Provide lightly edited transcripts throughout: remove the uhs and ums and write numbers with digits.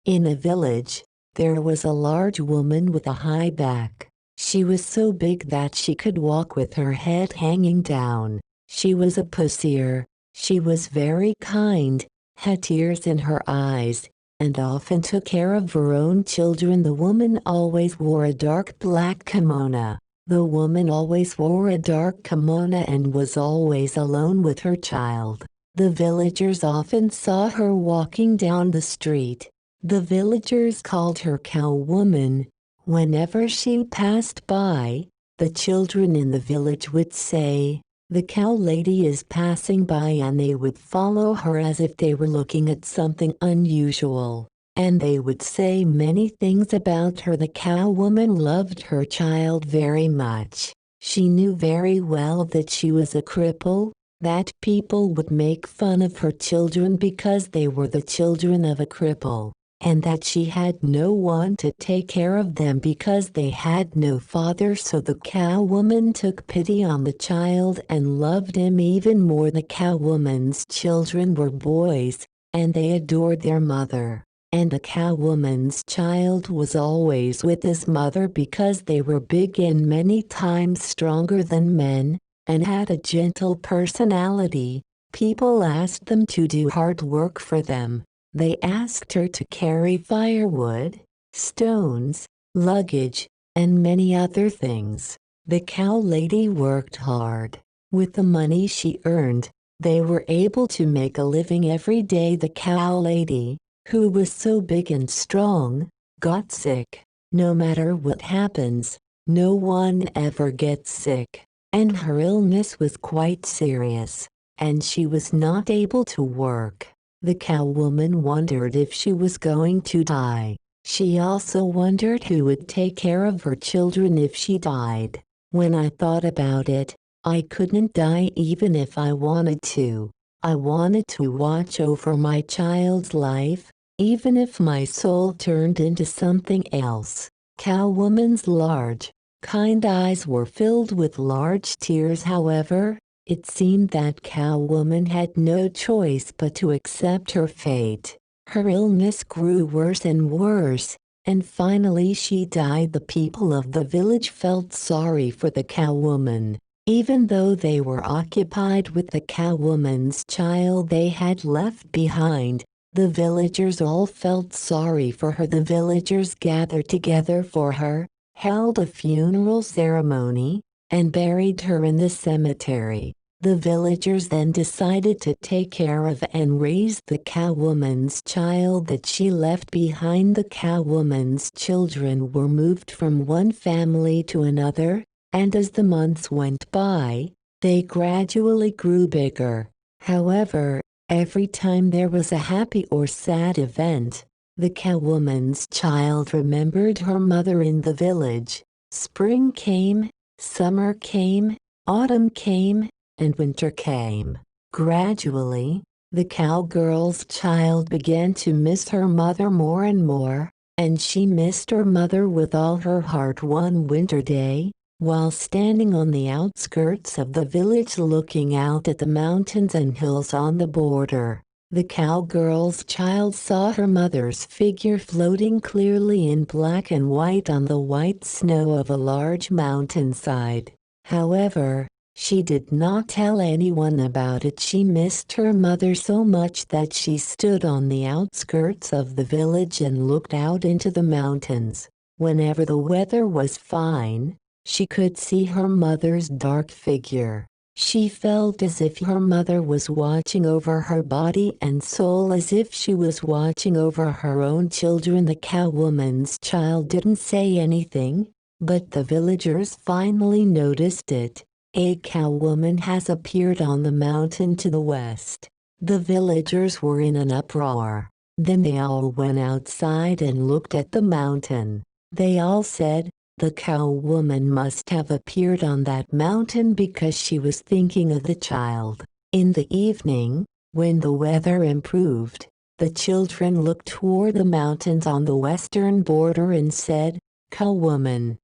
In a village, there was a large woman with a high back. She was so big that she could walk with her head hanging down. She was a pussier. She was very kind, had tears in her eyes, and often took care of her own children. The woman always wore a dark black kimono. The woman always wore a dark kimono and was always alone with her child. The villagers often saw her walking down the street. The villagers called her Cow Woman. Whenever she passed by, the children in the village would say, "The cow lady is passing by," and they would follow her as if they were looking at something unusual. And they would say many things about her. The cow woman loved her child very much. She knew very well that she was a cripple, that people would make fun of her children because they were the children of a cripple, and that she had no one to take care of them because they had no father. So the cow woman took pity on the child and loved him even more. The cow woman's children were boys, and they adored their mother. And the cow woman's child was always with his mother because they were big and many times stronger than men, and had a gentle personality. People asked them to do hard work for them. They asked her to carry firewood, stones, luggage, and many other things. The cow lady worked hard. With the money she earned, they were able to make a living every day. The cow lady, who was so big and strong, got sick. No matter what happens, no one ever gets sick, and her illness was quite serious, and she was not able to work. The cow woman wondered if she was going to die. She also wondered who would take care of her children if she died. When I thought about it, I couldn't die even if I wanted to. I wanted to watch over my child's life, even if my soul turned into something else. Cow woman's large, kind eyes were filled with large tears. However, it seemed that cow woman had no choice but to accept her fate. Her illness grew worse and worse, and finally she died. The people of the village felt sorry for the cow woman. Even though they were occupied with the cow woman's child they had left behind, the villagers all felt sorry for her. The villagers gathered together for her, held a funeral ceremony, and buried her in the cemetery. The villagers then decided to take care of and raise the cow woman's child that she left behind. The cow woman's children were moved from one family to another, and as the months went by, they gradually grew bigger. However, every time there was a happy or sad event, the cow woman's child remembered her mother in the village. Spring came, summer came, autumn came, and winter came. Gradually, the cowgirl's child began to miss her mother more and more, and she missed her mother with all her heart. One winter day, while standing on the outskirts of the village looking out at the mountains and hills on the border, the cowgirl's child saw her mother's figure floating clearly in black and white on the white snow of a large mountainside. However, she did not tell anyone about it. She missed her mother so much that she stood on the outskirts of the village and looked out into the mountains. Whenever the weather was fine, she could see her mother's dark figure. She felt as if her mother was watching over her body and soul, as if she was watching over her own children. The cow woman's child didn't say anything, but the villagers finally noticed it. A cow woman has appeared on the mountain to the west. The villagers were in an uproar. Then they all went outside and looked at the mountain. They all said, "The cow woman must have appeared on that mountain because she was thinking of the child." In the evening, when the weather improved, the children looked toward the mountains on the western border and said, "Cow woman,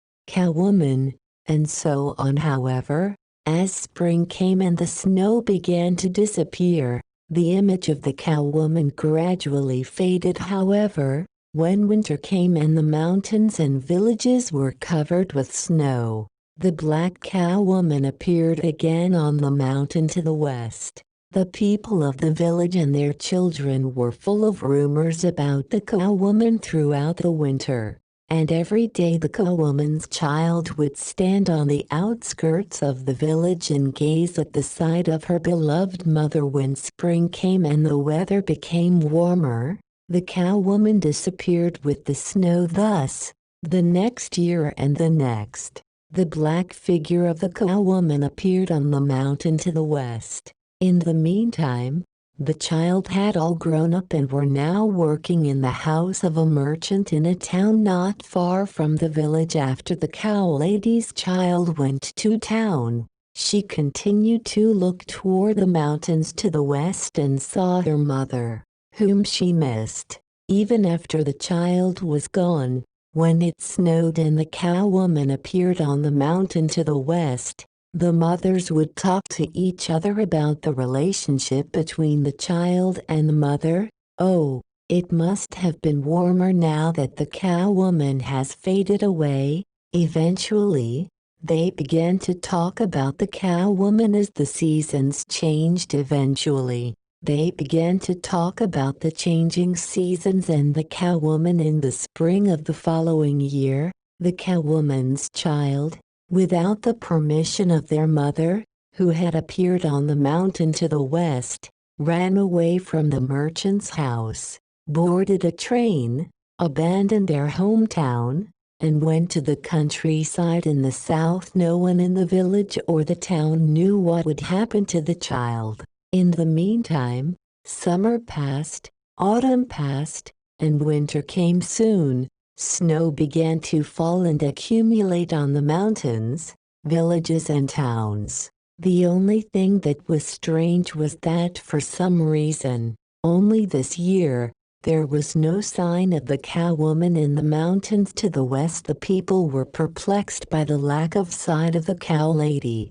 and so on. However, as spring came and the snow began to disappear, the image of the cow woman gradually faded. However, When winter came and the mountains and villages were covered with snow, the black cow woman appeared again on the mountain to the west. The people of the village and their children were full of rumors about the cow woman throughout the winter, and every day the cow woman's child would stand on the outskirts of the village and gaze at the sight of her beloved mother. When spring came and the weather became warmer, the cow woman disappeared with the snow. Thus, the next year and the next, the black figure of the cow woman appeared on the mountain to the west. In the meantime, the child had all grown up and were now working in the house of a merchant in a town not far from the village. After the cow lady's child went to town, she continued to look toward the mountains to the west and saw her mother, whom she missed. Even after the child was gone, when it snowed and the cow woman appeared on the mountain to the west, the mothers would talk to each other about the relationship between the child and the mother. Oh, it must have been warmer now that the cow woman has faded away. Eventually, they began to talk about the cow woman as the seasons changed. Eventually, they began to talk about the changing seasons and the cow woman. In the spring of the following year, the cow woman's child, without the permission of their mother, who had appeared on the mountain to the west, ran away from the merchant's house, boarded a train, abandoned their hometown, and went to the countryside in the south. No one in the village or the town knew what would happen to the child. In the meantime, summer passed, autumn passed, and winter came soon. Snow began to fall and accumulate on the mountains, villages and towns. The only thing that was strange was that for some reason, only this year, there was no sign of the cow woman in the mountains to the west. The people were perplexed by the lack of sight of the cow lady.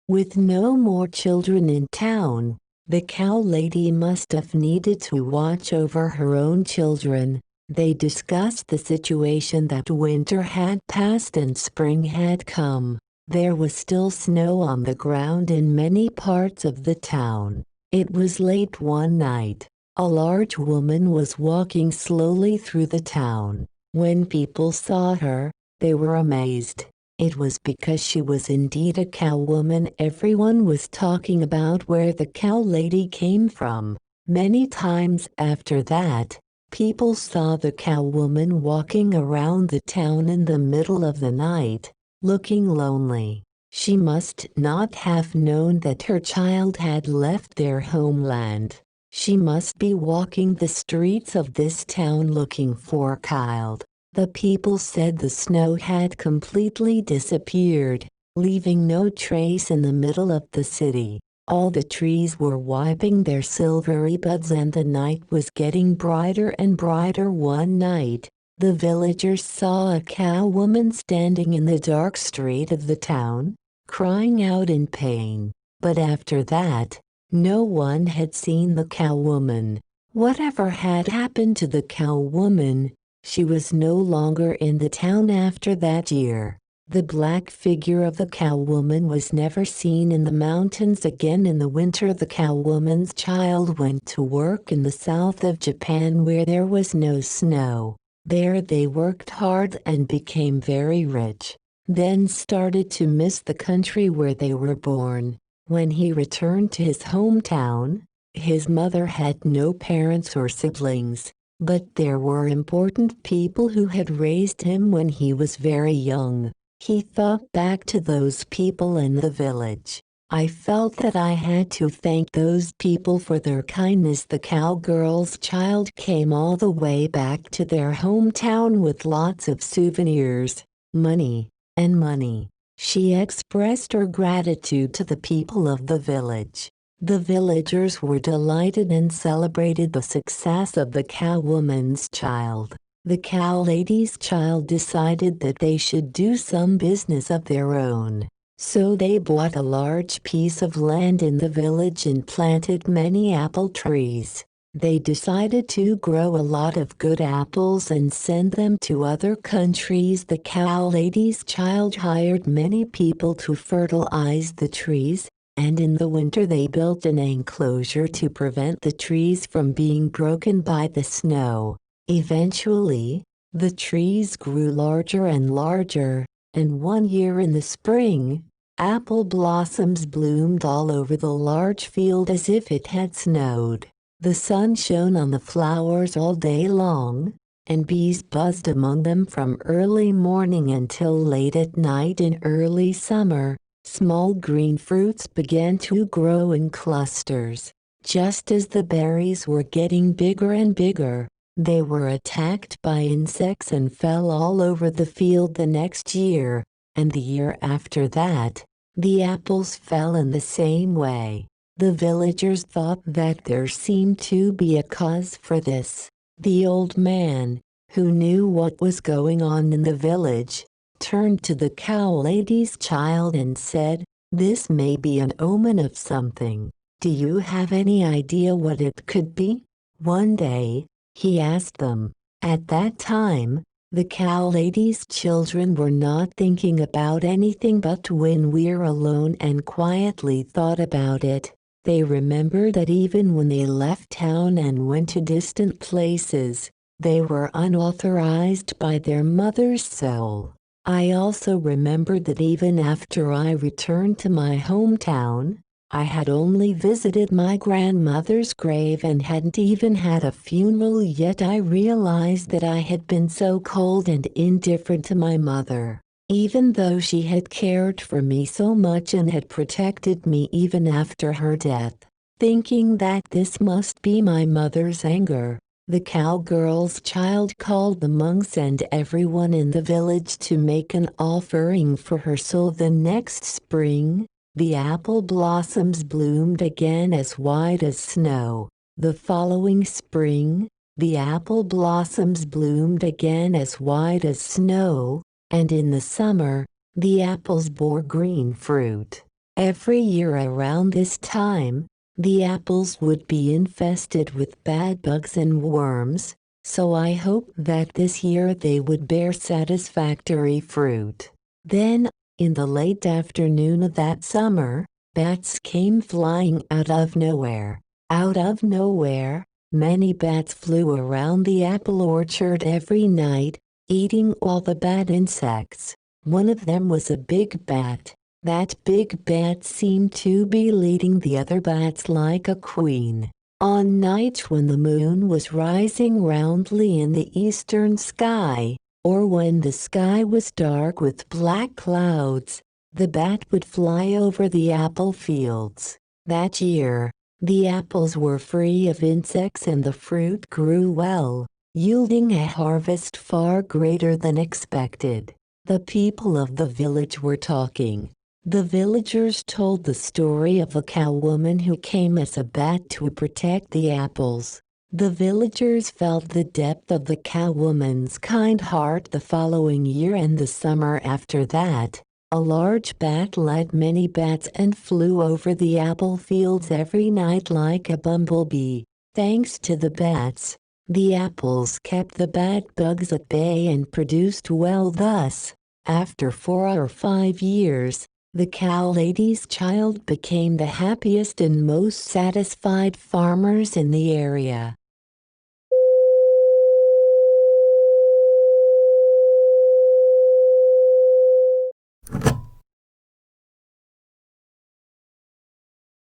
With no more children in town, the cow lady must have needed to watch over her own children. They discussed the situation that winter had passed and spring had come. There was still snow on the ground in many parts of the town. It was late one night. A large woman was walking slowly through the town. When people saw her, they were amazed. It was because she was indeed a cow woman. Everyone was talking about where the cow lady came from. Many times after that, people saw the cow woman walking around the town in the middle of the night, looking lonely. She must not have known that her child had left their homeland. She must be walking the streets of this town looking for a child. The people said the snow had completely disappeared, leaving no trace in the middle of the city. All the trees were wiping their silvery buds and the night was getting brighter and brighter. One night, the villagers saw a cow woman standing in the dark street of the town, crying out in pain. But after that, no one had seen the cow woman. Whatever had happened to the cow woman? She was no longer in the town after that year. The black figure of the cow woman was never seen in the mountains again. In the winter, the cow woman's child went to work in the south of Japan where there was no snow. There they worked hard and became very rich, then started to miss the country where they were born. When he returned to his hometown, his mother had no parents or siblings, but there were important people who had raised him when he was very young. He thought back to those people in the village. I felt that I had to thank those people for their kindness. The cowgirl's child came all the way back to their hometown with lots of souvenirs, money, and money. She expressed her gratitude to the people of the village. The villagers were delighted and celebrated the success of the cow woman's child. The cow lady's child decided that they should do some business of their own. So they bought a large piece of land in the village and planted many apple trees. They decided to grow a lot of good apples and send them to other countries. The cow lady's child hired many people to fertilize the trees, and in the winter they built an enclosure to prevent the trees from being broken by the snow. Eventually, the trees grew larger and larger, and one year in the spring, apple blossoms bloomed all over the large field as if it had snowed. The sun shone on the flowers all day long, and bees buzzed among them from early morning until late at night. In early summer, small green fruits began to grow in clusters. Just as the berries were getting bigger and bigger, they were attacked by insects and fell all over the field the next year, and the year after that, the apples fell in the same way. The villagers thought that there seemed to be a cause for this. The old man, who knew what was going on in the village, turned to the cow lady's child and said, "This may be an omen of something. Do you have any idea what it could be?" One day, he asked them. At that time, the cow lady's children were not thinking about anything, but when we're alone and quietly thought about it, they remembered that even when they left town and went to distant places, they were unauthorized by their mother's soul. I also remembered that even after I returned to my hometown, I had only visited my grandmother's grave and hadn't even had a funeral yet. I realized that I had been so cold and indifferent to my mother, even though she had cared for me so much and had protected me even after her death. Thinking that this must be my mother's anger, the cowgirl's child called the monks and everyone in the village to make an offering for her soul. The next spring, the apple blossoms bloomed again as white as snow. The following spring, the apple blossoms bloomed again as white as snow, and in the summer, the apples bore green fruit. Every year around this time, the apples would be infested with bad bugs and worms, so I hoped that this year they would bear satisfactory fruit. Then, in the late afternoon of that summer, bats came flying out of nowhere. Out of nowhere, many bats flew around the apple orchard every night, eating all the bad insects. One of them was a big bat. That big bat seemed to be leading the other bats like a queen. On nights when the moon was rising roundly in the eastern sky, or when the sky was dark with black clouds, the bat would fly over the apple fields. That year, the apples were free of insects and the fruit grew well, yielding a harvest far greater than expected. The people of the village were talking. The villagers told the story of a cowwoman who came as a bat to protect the apples. The villagers felt the depth of the cowwoman's kind heart. The following year and the summer after that, a large bat led many bats and flew over the apple fields every night like a bumblebee. Thanks to the bats, the apples kept the bad bugs at bay and produced well. Thus, after 4 or 5 years, the cow lady's child became the happiest and most satisfied farmers in the area.